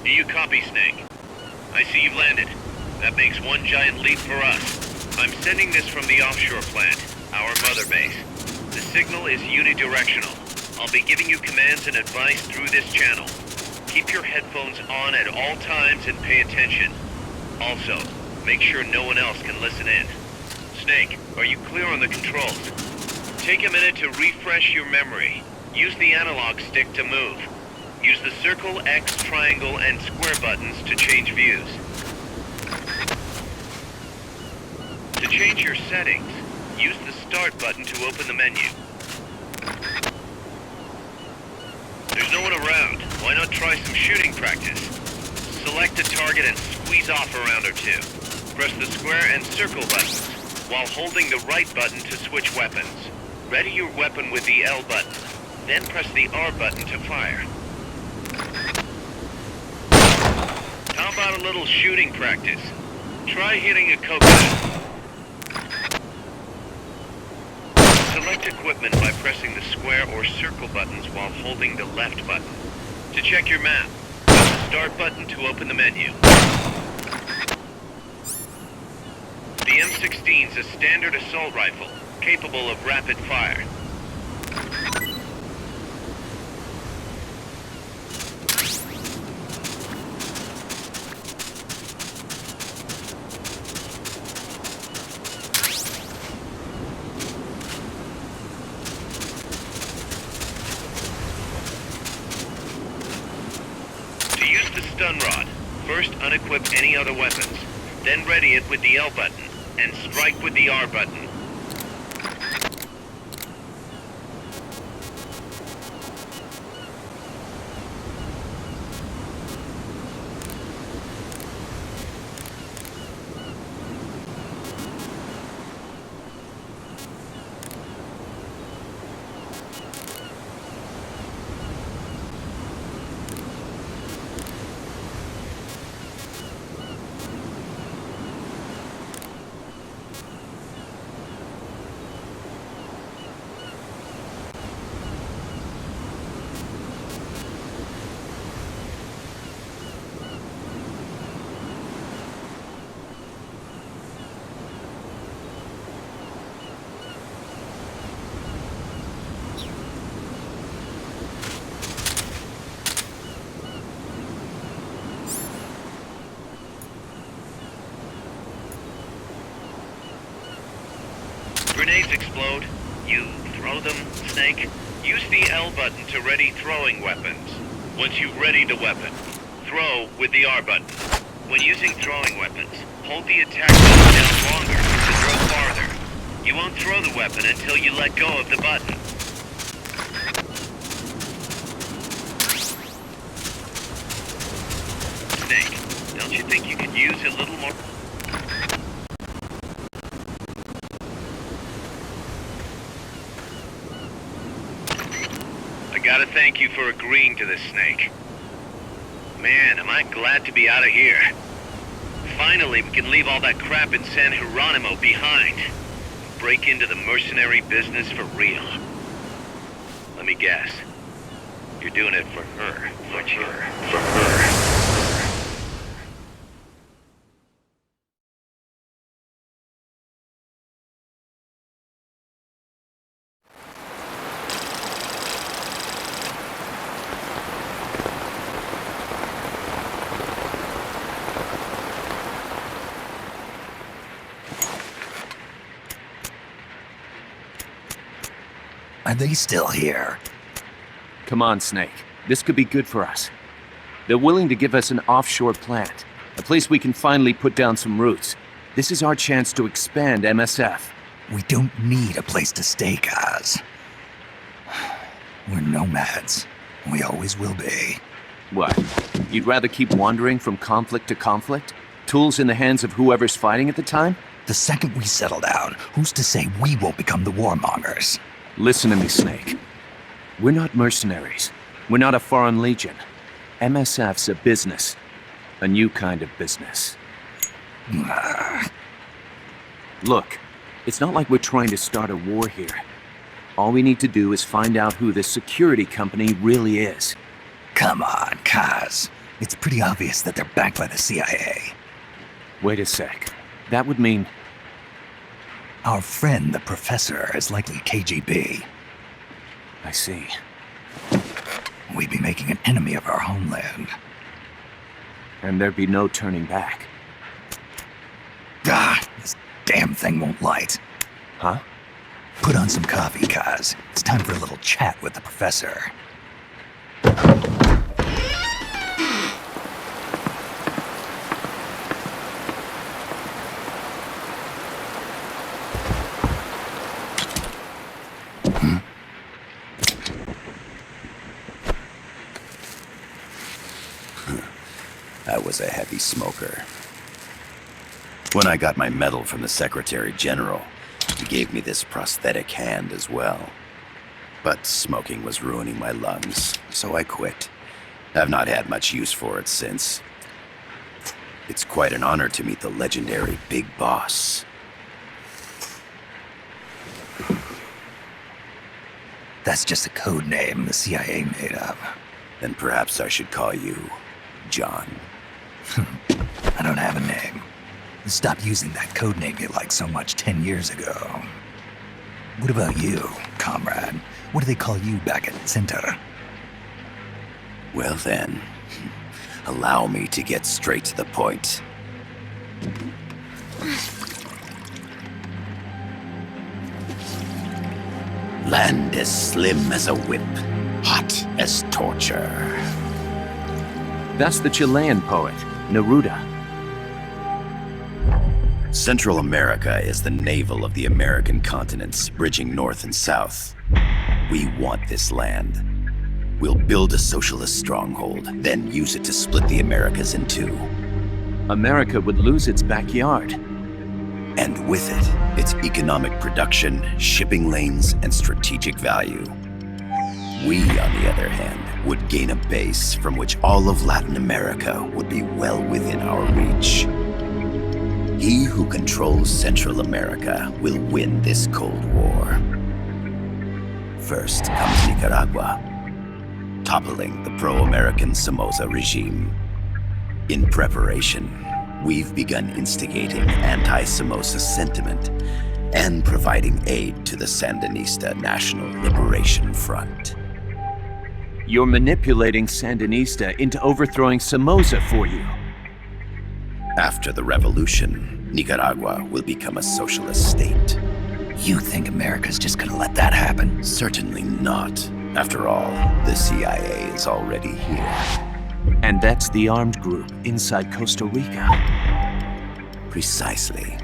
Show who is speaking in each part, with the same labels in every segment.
Speaker 1: Do you copy, Snake? I see you've landed. That makes one giant leap for us. I'm sending this from the offshore plant, our mother base. The signal is unidirectional. I'll be giving you commands and advice through this channel. Keep your headphones on at all times and pay attention. Also, make sure no one else can listen in. Snake, are you clear on the controls? Take a minute to refresh your memory. Use the analog stick to move. Use the circle, X, triangle, and square buttons to change views. To change your settings, use the start button to open the menu. There's no one around. Why not try some shooting practice? Select a target and squeeze off a round or two. Press the square and circle buttons, while holding the right button to switch weapons. Ready your weapon with the L button, then press the R button to fire. How about a little shooting practice? Try hitting a coconut. Select equipment by pressing the square or circle buttons while holding the left button. To check your map, press the start button to open the menu. The M16's a standard assault rifle, capable of rapid fire. To use the stun rod, first unequip any other weapons, then ready it with the L button, and strike with the R button. Grenades explode. You throw them, Snake. Use the L button to ready throwing weapons. Once you've readied the weapon, throw with the R button. When using throwing weapons, hold the attack button down longer to throw farther. You won't throw the weapon until you let go of the button. Snake, don't you think you could use a little more... I gotta thank you for agreeing to this, Snake. Man, am I glad to be out of here. Finally, we can leave all that crap in San Geronimo behind. And break into the mercenary business for real. Let me guess. You're doing it for her, aren't you? For her.
Speaker 2: Are they still here?
Speaker 3: Come on, Snake. This could be good for us. They're willing to give us an offshore plant, a place we can finally put down some roots. This is our chance to expand MSF.
Speaker 2: We don't need a place to stay, Kaz. We're nomads. We always will be.
Speaker 3: What? You'd rather keep wandering from conflict to conflict? Tools in the hands of whoever's fighting at the time?
Speaker 2: The second we settle down, who's to say we won't become the warmongers?
Speaker 3: Listen to me, Snake. We're not mercenaries. We're not a foreign legion. MSF's a business. A new kind of business. Look, it's not like we're trying to start a war here. All we need to do is find out who this security company really is.
Speaker 2: Come on, Kaz. It's pretty obvious that they're backed by the CIA.
Speaker 3: Wait a sec. That would mean...
Speaker 2: Our friend, the professor, is likely KGB.
Speaker 3: I see.
Speaker 2: We'd be making an enemy of our homeland.
Speaker 3: And there'd be no turning back.
Speaker 2: God, this damn thing won't light.
Speaker 3: Huh?
Speaker 2: Put on some coffee, Kaz. It's time for a little chat with the professor.
Speaker 4: I was a heavy smoker. When I got my medal from the Secretary General, he gave me this prosthetic hand as well. But smoking was ruining my lungs, so I quit. I've not had much use for it since. It's quite an honor to meet the legendary Big Boss.
Speaker 2: That's just a code name the CIA made up.
Speaker 4: Then perhaps I should call you John.
Speaker 2: I don't have a name. Stop using that code name you liked so much 10 years ago. What about you, comrade? What do they call you back at Center?
Speaker 4: Well then, allow me to get straight to the point. Land as slim as a whip, hot as torture.
Speaker 3: That's the Chilean poet, Neruda.
Speaker 4: Central America is the navel of the American continents, bridging north and south. We want this land. We'll build a socialist stronghold, then use it to split the Americas in two.
Speaker 3: America would lose its backyard.
Speaker 4: And with it, its economic production, shipping lanes, and strategic value. We, on the other hand, would gain a base from which all of Latin America would be well within our reach. He who controls Central America will win this Cold War. First comes Nicaragua, toppling the pro-American Somoza regime. In preparation, we've begun instigating anti-Somoza sentiment and providing aid to the Sandinista National Liberation Front.
Speaker 3: You're manipulating Sandinista into overthrowing Somoza for you.
Speaker 4: After the revolution, Nicaragua will become a socialist state.
Speaker 2: You think America's just gonna let that happen?
Speaker 4: Certainly not. After all, the CIA is already here.
Speaker 3: And that's the armed group inside Costa Rica.
Speaker 4: Precisely.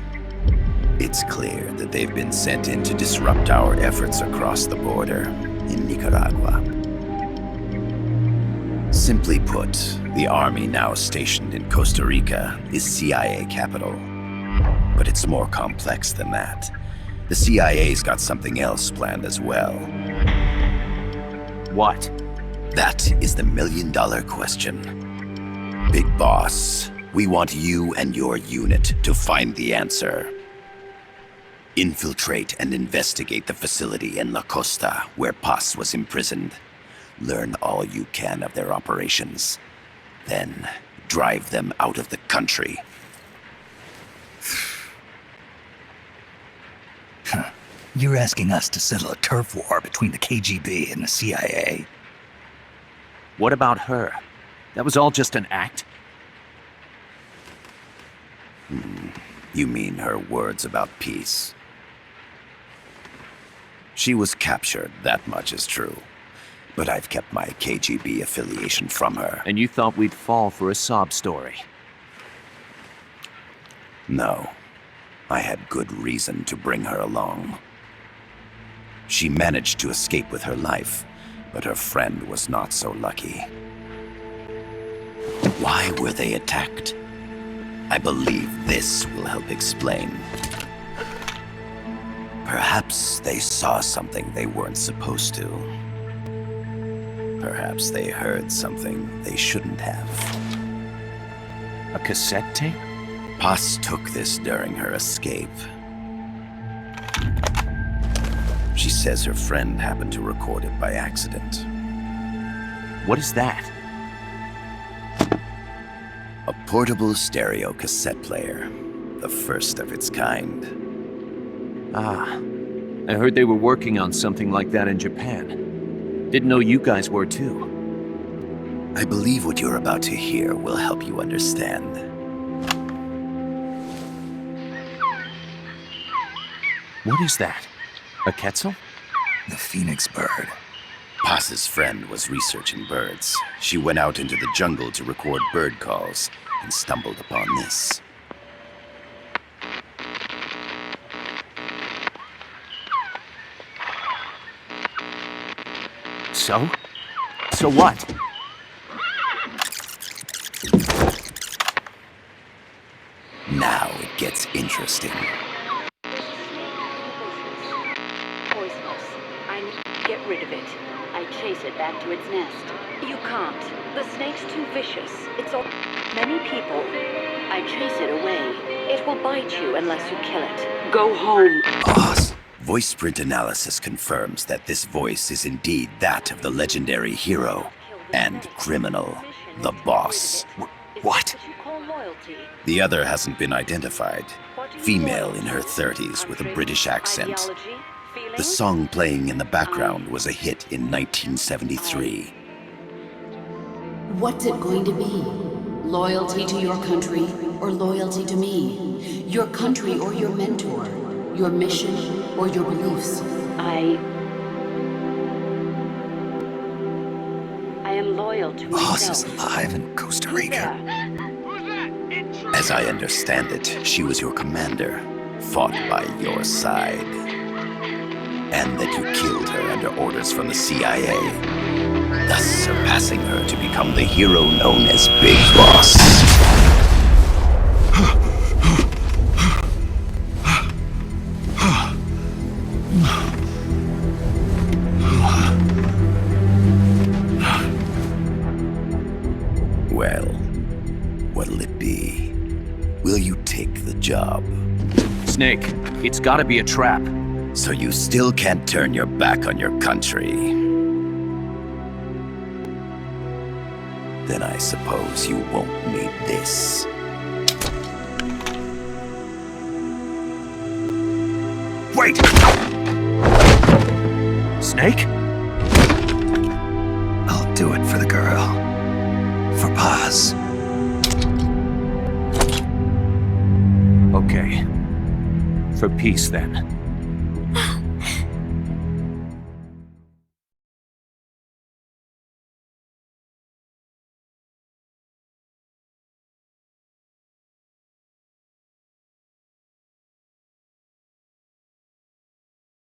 Speaker 4: It's clear that they've been sent in to disrupt our efforts across the border in Nicaragua. Simply put, the army now stationed in Costa Rica is CIA capital. But it's more complex than that. The CIA's got something else planned as well.
Speaker 3: What?
Speaker 4: That is the million-dollar question. Big Boss, we want you and your unit to find the answer. Infiltrate and investigate the facility in La Costa where Paz was imprisoned. Learn all you can of their operations. Then, drive them out of the country.
Speaker 2: You're asking us to settle a turf war between the KGB and the CIA?
Speaker 3: What about her? That was all just an act?
Speaker 4: You mean her words about peace? She was captured, that much is true. But I've kept my KGB affiliation from her.
Speaker 3: And you thought we'd fall for a sob story?
Speaker 4: No. I had good reason to bring her along. She managed to escape with her life, but her friend was not so lucky. Why were they attacked? I believe this will help explain. Perhaps they saw something they weren't supposed to. Perhaps they heard something they shouldn't have.
Speaker 3: A cassette tape?
Speaker 4: Paz took this during her escape. She says her friend happened to record it by accident.
Speaker 3: What is that?
Speaker 4: A portable stereo cassette player. The first of its kind.
Speaker 3: Ah, I heard they were working on something like that in Japan. Didn't know you guys were too.
Speaker 4: I believe what you're about to hear will help you understand.
Speaker 3: What is that? A Quetzal?
Speaker 2: The phoenix bird.
Speaker 4: Paz's friend was researching birds. She went out into the jungle to record bird calls and stumbled upon this.
Speaker 3: So? So what?
Speaker 4: Now it gets interesting.
Speaker 5: Poisonous. I need to get rid of it. I chase it back to its nest. You can't. The snake's too vicious. It's all... Many people. I chase it away. It will bite you unless you kill it. Go home.
Speaker 4: Boss. Voice print analysis confirms that this voice is indeed that of the legendary hero and criminal, the boss.
Speaker 3: What?
Speaker 4: The other hasn't been identified. Female in her 30s with a British accent. The song playing in the background was a hit in 1973.
Speaker 6: What's it going to be? Loyalty to your country or loyalty to me? Your country or your mentor? Your mission or your beliefs?
Speaker 5: I am loyal to
Speaker 2: Boss is
Speaker 5: myself.
Speaker 2: alive in Costa Rica.
Speaker 4: As I understand it, she was your commander, fought by your side. And that you killed her under orders from the CIA, thus surpassing her to become the hero known as Big Boss. Well, what'll it be? Will you take the job?
Speaker 3: Snake, it's gotta be a trap.
Speaker 4: So you still can't turn your back on your country? Then I suppose you won't need this.
Speaker 2: Wait!
Speaker 3: Snake?
Speaker 2: I'll do it for the girl. For Paz.
Speaker 3: Okay. For peace, then.